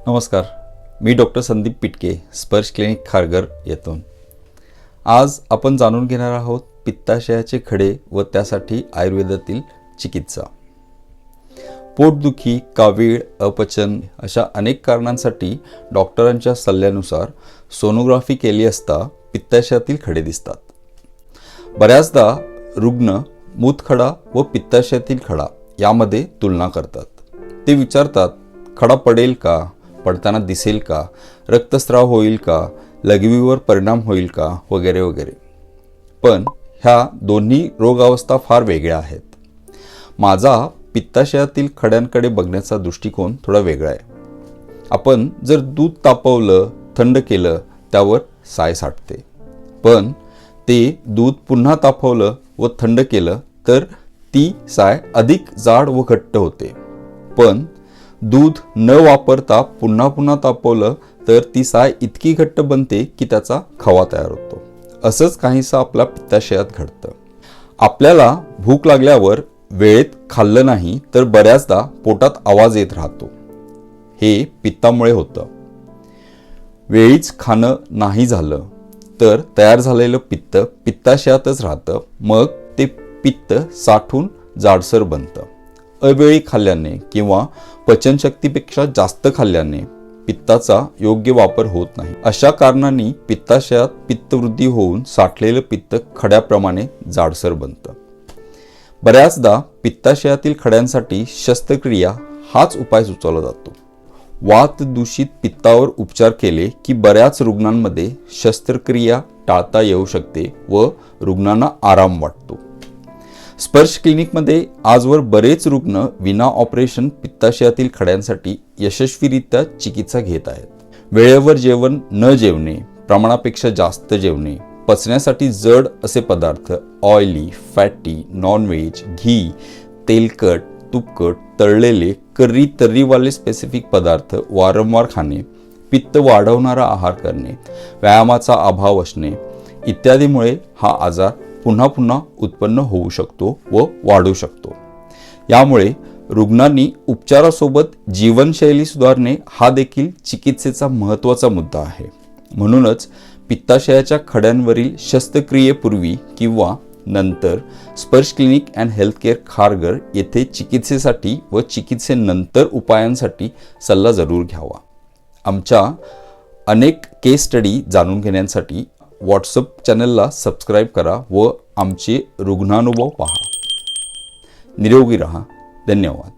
नमस्कार, मी डॉक्टर संदीप पिटके, स्पर्श क्लिनिक खारघर येथून. आज आपण जाणून घेणार आहोत पित्ताशयाचे खडे व त्यासाठी आयुर्वेदातील चिकित्सा. पोटदुखी, कावीळ, अपचन अशा अनेक कारणांसाठी डॉक्टरांच्या सल्ल्यानुसार सोनोग्राफी केली असता पित्ताशयातील खडे दिसतात. बऱ्याचदा रुग्ण मूतखडा व पित्ताशयातील खडा यामध्ये तुलना करतात. ते विचारतात, खडा पडेल का, पडताना दिसेल का, रक्तस्राव होईल का, लघवीवर परिणाम होईल का, वगैरे वगैरे. पण ह्या दोन्ही रोगावस्था फार वेगळ्या आहेत. माझा पित्ताशयातील खड्यांकडे बघण्याचा दृष्टिकोन थोडा वेगळा आहे. आपण जर दूध तापवलं, थंड केलं, त्यावर साय साठते. पण ते दूध पुन्हा तापवलं व थंड केलं तर ती साय अधिक जाड व घट्ट होते. पण दूध न वापरता पुन्हा पुन्हा तापवलं तर ती साय इतकी घट्ट बनते की त्याचा खवा तयार होतो. असंच काहीसं आपल्या पित्ताशयात घडतं. आपल्याला भूक लागल्यावर वेळेत खाल्लं नाही तर बऱ्याचदा पोटात आवाज येत राहतो. हे पित्तामुळे होतं. वेळीच खाणं नाही झालं तर तयार झालेलं पित्त पित्ताशयातच राहतं. मग ते पित्त साठून जाडसर बनतं. अवेळी खाल्ल्याने किंवा पचनशक्तीपेक्षा जास्त खाल्ल्याने पित्ताचा योग्य वापर होत नाही. अशा कारणांनी पित्ताशयात पित्तवृद्धी होऊन साठलेलं पित्त खड्याप्रमाणे जाडसर बनतं. बऱ्याचदा पित्ताशयातील खड्यांसाठी शस्त्रक्रिया हाच उपाय सुचवला जातो. वात दूषित पित्तावर उपचार केले की बऱ्याच रुग्णांमध्ये शस्त्रक्रिया टाळता येऊ शकते व रुग्णांना आराम वाटतो. स्पर्श क्लिनिकमध्ये आजवर बरेच रुग्ण विना ऑपरेशन पित्ताशयातील खड्यांसाठी यशस्वीरित्या चिकित्सा घेत आहेत. वेळेवर जेवण न जेवणे, प्रमाणापेक्षा जास्त जेवणे, पचण्यासाठी जड असे पदार्थ, ऑइली, फॅटी, नॉनव्हेज, घी, तेलकट, तुपकट, तळलेले, तर्रीवाले स्पेसिफिक पदार्थ वारंवार खाणे, पित्त वाढवणारा आहार करणे, व्यायामाचा अभाव असणे इत्यादीमुळे हा आजार पुन्हा पुन्हा उत्पन्न होऊ शकतो व वाढू शकतो. यामुळे रुग्णांनी उपचारासोबत जीवनशैली सुधारणे हा देखील चिकित्सेचा महत्त्वाचा मुद्दा आहे. म्हणूनच पित्ताशयाच्या खड्यांवरील शस्त्रक्रियेपूर्वी किंवा नंतर स्पर्श clinic and health care Kharghar येथे चिकित्सेसाठी व चिकित्सेनंतर उपायांसाठी सल्ला जरूर घ्यावा. आमच्या अनेक केस स्टडी जाणून घेण्यासाठी व्हॉट्सअप चॅनलला सबस्क्राईब करा व आमचे रुग्णानुभव पहा. निरोगी रहा. धन्यवाद.